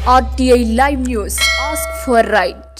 RTI Live News. Ask for right.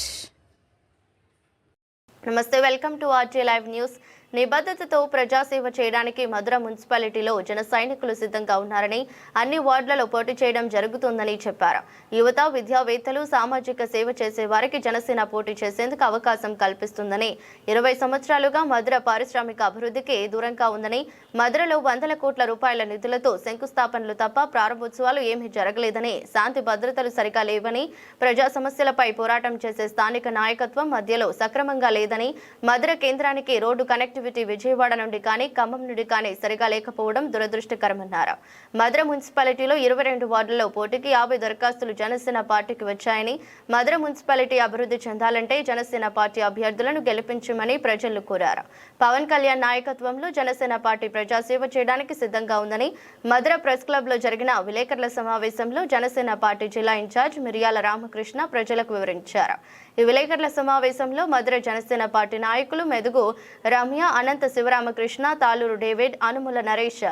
నమస్తే, welcome to RTI Live News. నిబద్ధతతో ప్రజాసేవ చేయడానికి మధుర మున్సిపాలిటీలో జన సైనికులు సిద్ధంగా ఉన్నారని, అన్ని వార్డులలో పోటీ చేయడం జరుగుతుందని చెప్పారు. యువత, విద్యావేత్తలు, సామాజిక సేవ చేసే వారికి జనసేన పోటీ చేసేందుకు అవకాశం కల్పిస్తుందని, 20 సంవత్సరాలుగా మధుర పారిశ్రామిక అభివృద్ధికి దూరంగా ఉందని, మధురలో వందల కోట్ల రూపాయల నిధులతో శంకుస్థాపనలు తప్ప ప్రారంభోత్సవాలు ఏమీ జరగలేదని, శాంతి భద్రతలు సరిగా లేవని, ప్రజా సమస్యలపై పోరాటం చేసే స్థానిక నాయకత్వం మధ్యలో సక్రమంగా లేదని, మధుర కేంద్రానికి రోడ్డు కనెక్టివిటీ విజయవాడ నుండి కానీ ఖమ్మం నుండి కానీ సరిగా లేకపోవడం దురదృష్టకరమన్నారు. మధుర మున్సిపాలిటీలో 22 వార్డుల్లో పోటీకి 50 దరఖాస్తులు జనసేన పార్టీకి వచ్చాయని, మధుర మున్సిపాలిటీ అభివృద్ధి చెందాలంటే జనసేన పార్టీ అభ్యర్థులను గెలిపించమని ప్రజలు కోరారు. పవన్ కళ్యాణ్ నాయకత్వంలో జనసేన పార్టీ ప్రజాసేవ చేయడానికి సిద్ధంగా ఉందని మధుర ప్రెస్ క్లబ్ లో జరిగిన విలేకరుల సమావేశంలో జనసేన పార్టీ జిల్లా ఇన్ఛార్జ్ మిరియాల రామకృష్ణ ప్రజలకు వివరించారు. ఈ విలేకరుల సమావేశంలో మధుర జనసేన పార్టీ నాయకులు మెదుగు రమ్య, అనంత శివరామకృష్ణ, తాలూరు డేవిడ్, అనుముల నరేష్,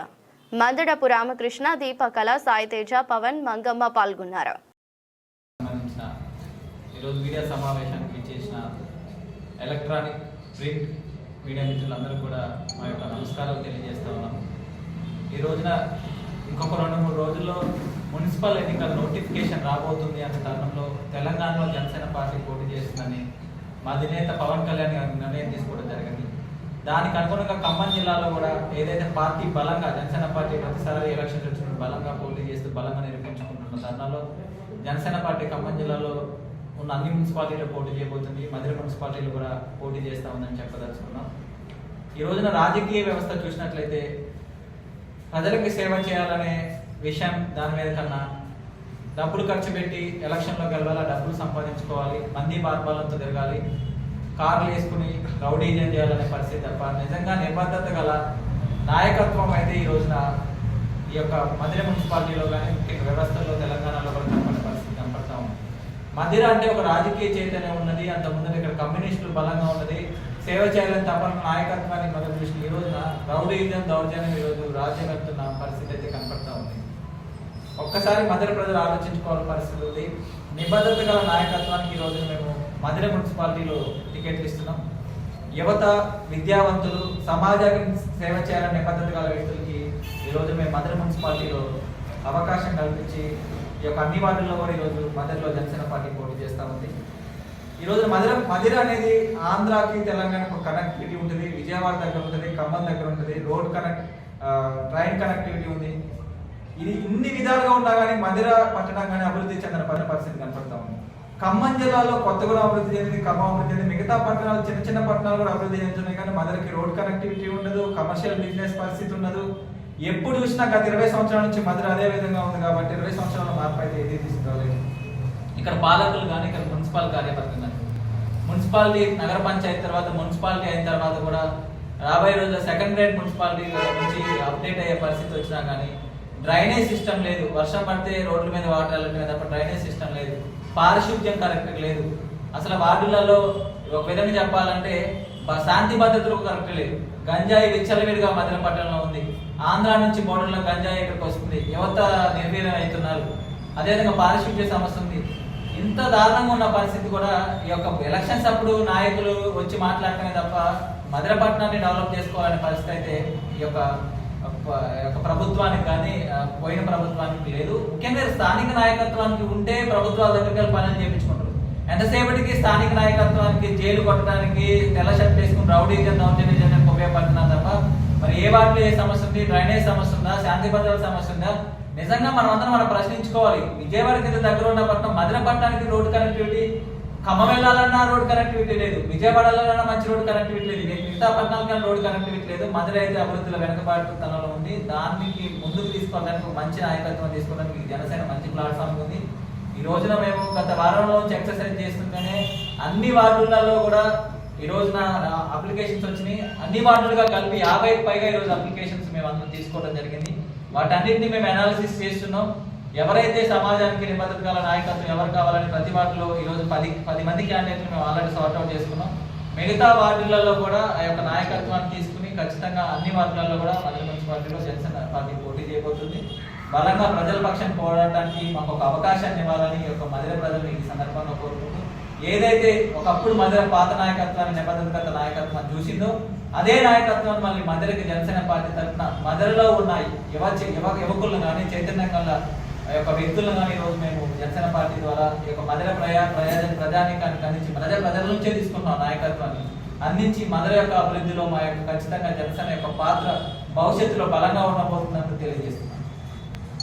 మందడపు రామకృష్ణ, దీపకళ, సాయితేజ, పవన్, మంగమ్మ పాల్గొన్నారు. ఈరోజు మీడియా సమావేశానికి చేసిన ఎలక్ట్రానిక్ ప్రింట్ మీడియా మిత్రులందరూ కూడా మా యొక్క నమస్కారాలు తెలియజేస్తా ఉన్నాము. ఈ రోజున ఇంకొక 2-3 రోజుల్లో మున్సిపల్ ఎన్నికల నోటిఫికేషన్ రాబోతుంది అనే తరుణంలో తెలంగాణలో జనసేన పార్టీ పోటీ చేస్తుందని మా అధినేత పవన్ కళ్యాణ్ గారు నిర్ణయం తీసుకోవడం జరిగింది. దానికి అనుగుణంగా ఖమ్మం జిల్లాలో కూడా ఏదైతే పార్టీ బలంగా జనసేన పార్టీ ప్రతిసారి ఎలక్షన్స్ వచ్చినప్పుడు బలంగా పోటీ చేస్తూ బలంగా నిరూపించుకుంటున్న తరుణంలో జనసేన పార్టీ ఖమ్మం జిల్లాలో ఉన్న అన్ని మున్సిపాలిటీలో పోటీ చేయబోతుంది. మధుర మున్సిపాలిటీలు కూడా పోటీ చేస్తా ఉందని చెప్పదలుచుకున్నాం. ఈ రోజున రాజకీయ వ్యవస్థ చూసినట్లయితే ప్రజలకి సేవ చేయాలనే విషయం దాని మీద కన్నా డబ్బులు ఖర్చు పెట్టి ఎలక్షన్లో గెలవాలా, డబ్బులు సంపాదించుకోవాలి, మంది బార్బాలంతో తిరగాలి, కార్లు వేసుకుని రౌడీజం చేయాలనే పరిస్థితి తప్ప నిజంగా నిబద్ధత గల నాయకత్వం అయితే ఈ రోజున ఈ యొక్క మధుర మున్సిపాలిటీలో కానీ ముఖ్యంగా వ్యవస్థల్లో తెలంగాణలో కూడా కనపడే పరిస్థితి కనపడతా ఉంది. మధుర అంటే ఒక రాజకీయ చైతన్యం ఉన్నది, అంతకుముందు ఇక్కడ కమ్యూనిస్టులు బలంగా ఉన్నది, సేవ చేయాలని తప్పని నాయకత్వాన్ని మొదలు చూసిన ఈ రోజున రౌడీజం, దౌర్జన్యం ఈరోజు రాజ్యం వెళ్తున్న పరిస్థితి అయితే కనపడతా ఉంది. ఒక్కసారి మధుర ప్రజలు ఆలోచించుకోవాల్సిన పరిస్థితి ఉంది. నిబద్ధత గల నాయకత్వానికి ఈ రోజు మేము మధుర మున్సిపాలిటీలో టికెట్లు ఇస్తున్నాం. యువత, విద్యావంతులు, సమాజానికి సేవ చేయాలనే నిబద్ధత గల వ్యక్తులకి ఈరోజు మేము మధుర మున్సిపాలిటీలో అవకాశం కల్పించి ఈ యొక్క అన్ని వార్డుల్లో కూడా ఈరోజు మధురలో జనసేన పార్టీ పోటీ చేస్తూ ఉంది. ఈరోజు మధుర అనేది ఆంధ్రాకి తెలంగాణకు కనెక్టివిటీ ఉంటుంది, విజయవాడ దగ్గర ఉంటుంది, ఖమ్మం దగ్గర ఉంటుంది, రోడ్ ట్రైన్ కనెక్టివిటీ ఉంది. ఇది ఇన్ని విధాలుగా ఉన్నా కానీ మధుర పట్టణం కానీ అభివృద్ధి చెందిన పరిస్థితి కనపడతా ఉంది. ఖమ్మం జిల్లాలో కొత్తగూడెం అభివృద్ధి చెందింది, ఖమ్మం అభివృద్ధి చెందింది, మిగతా పట్టణాలు చిన్న పట్టణాలు కూడా అభివృద్ధి చెందుతున్నాయి. కానీ మధురకి రోడ్ కనెక్టివిటీ ఉండదు, కమర్షియల్ బిజినెస్ పరిస్థితి ఉండదు. ఎప్పుడు చూసినా గత 20 సంవత్సరాల నుంచి మధుర అదే విధంగా ఉంది. కాబట్టి 20 సంవత్సరాల మార్పు అయితే ఏది తీసుకురాలేదు. ఇక్కడ పాలకులు కానీ, ఇక్కడ మున్సిపల్ కార్యవర్గం కానీ, మున్సిపాలిటీ నగర పంచాయతీ తర్వాత మున్సిపాలిటీ అయిన తర్వాత కూడా రాబోయే రోజుల్లో సెకండ్ గ్రేడ్ మున్సిపాలిటీ నుంచి అప్డేట్ అయ్యే పరిస్థితి వచ్చినా కానీ డ్రైనేజ్ సిస్టమ్ లేదు. వర్షం పడితే రోడ్ల మీద వాటర్ వెళ్ళట్లేదు తప్ప డ్రైనేజ్ సిస్టమ్ లేదు. పారిశుద్ధ్యం కరెక్ట్ లేదు. అసలు వార్డులలో ఒక విధంగా చెప్పాలంటే శాంతి భద్రతలు కరెక్ట్ లేదు. గంజాయి విచ్చలవిడిగా మధుర పట్టణంలో ఉంది. ఆంధ్ర నుంచి బోర్డర్లో గంజాయి ఇక్కడికి వస్తుంది. యువత నిర్వీర్యం అవుతున్నారు. అదేవిధంగా పారిశుద్ధ్య సమస్య ఉంది. ఇంత దారుణంగా ఉన్న పరిస్థితి కూడా ఈ యొక్క ఎలక్షన్స్ అప్పుడు నాయకులు వచ్చి మాట్లాడటమే తప్ప మధుర పట్టణాన్ని డెవలప్ చేసుకోవాలనే పరిస్థితి అయితే ఈ యొక్క ప్రభుత్వానికి కానీ పోయిన ప్రభుత్వానికి లేదు. ముఖ్యంగా స్థానిక నాయకత్వానికి ఉంటే ప్రభుత్వాల దగ్గరికి పనులు చేయించుకుంటారు. ఎంతసేపటికి స్థానిక నాయకత్వానికి జైలు కొట్టడానికి తెల్ల షర్ట్ వేసుకుని రౌడీజం, దౌర్జన్యం చేయడానికి ఉపయోగపడుతున్నారు తప్ప మరి ఏ వాటిలో ఏ సమస్య ఉంది, డ్రైనేజ్ సమస్య ఉందా, శాంతి భద్రత సమస్య ఉందా, నిజంగా మనం ప్రశ్నించుకోవాలి. విజయవాడకి దగ్గర ఉన్న పట్టణం మధుర పట్టణానికి రోడ్డు కనెక్టివిటీ, ఖమ్మం వెళ్ళాలన్నా రోడ్ కనెక్టివిటీ లేదు, విజయవాడలో మంచి రోడ్ కనెక్టివిటీ లేదు, మిగతా పట్టణాలకన్నా రోడ్ కనెక్టివిటీ లేదు. మధుర అయితే అభివృద్ధిలో వెనకబాటుతనంలో ఉంది. దానికి ముందుకు తీసుకోవడానికి మంచి నాయకత్వం తీసుకోవడానికి జనసేన మంచి ప్లాట్ఫామ్ ఉంది. ఈ రోజున మేము గత వారంలో నుంచి ఎక్సర్సైజ్ చేస్తుంటేనే అన్ని వార్డులలో కూడా ఈ రోజున అప్లికేషన్స్ వచ్చినాయి. అన్ని వార్డులుగా కలిపి 50కి పైగా ఈరోజు అప్లికేషన్స్ మేము అందరూ తీసుకోవడం జరిగింది. వాటన్నిటిని మేము అనాలిసిస్ చేస్తున్నాం. ఎవరైతే సమాజానికి నిబద్ధత గల నాయకత్వం ఎవరు కావాలని ప్రతి వార్డులో ఈరోజు 10 మంది క్యాండిడేట్లు మేము ఆల్రెడీ సార్ట్అవుట్ చేసుకున్నాం. మిగతా వార్డులలో కూడా ఆ యొక్క నాయకత్వాన్ని తీసుకుని ఖచ్చితంగా అన్ని వార్డులలో కూడా మధుర మున్సిపాలిటీలో జనసేన పార్టీ పోటీ చేయబోతుంది. బలంగా ప్రజల పక్షం పోరాటానికి మాకు ఒక అవకాశాన్ని ఇవ్వాలని ఈ యొక్క మధిర ప్రజలు ఈ సందర్భంగా కోరుకుంటూ, ఏదైతే ఒకప్పుడు మధిర పాత నాయకత్వాన్ని నిబద్ధత నాయకత్వాన్ని చూసిందో అదే నాయకత్వం మళ్ళీ మధిరకి జనసేన పార్టీ తరఫున మధిరలో ఉన్న యువకులను కానీ చైతన్యం గల యొక్క వ్యక్తులను కానీ ఈరోజు మేము జనసేన పార్టీ ద్వారా ఈ యొక్క మధిర ప్రజానీకానికి అందించి ప్రజల నుంచే తీసుకున్నాం నాయకత్వాన్ని అందించి మధిర యొక్క అభివృద్ధిలో మా యొక్క ఖచ్చితంగా జనసేన యొక్క పాత్ర భవిష్యత్తులో బలంగా ఉండబోతుందని తెలియజేస్తున్నాం.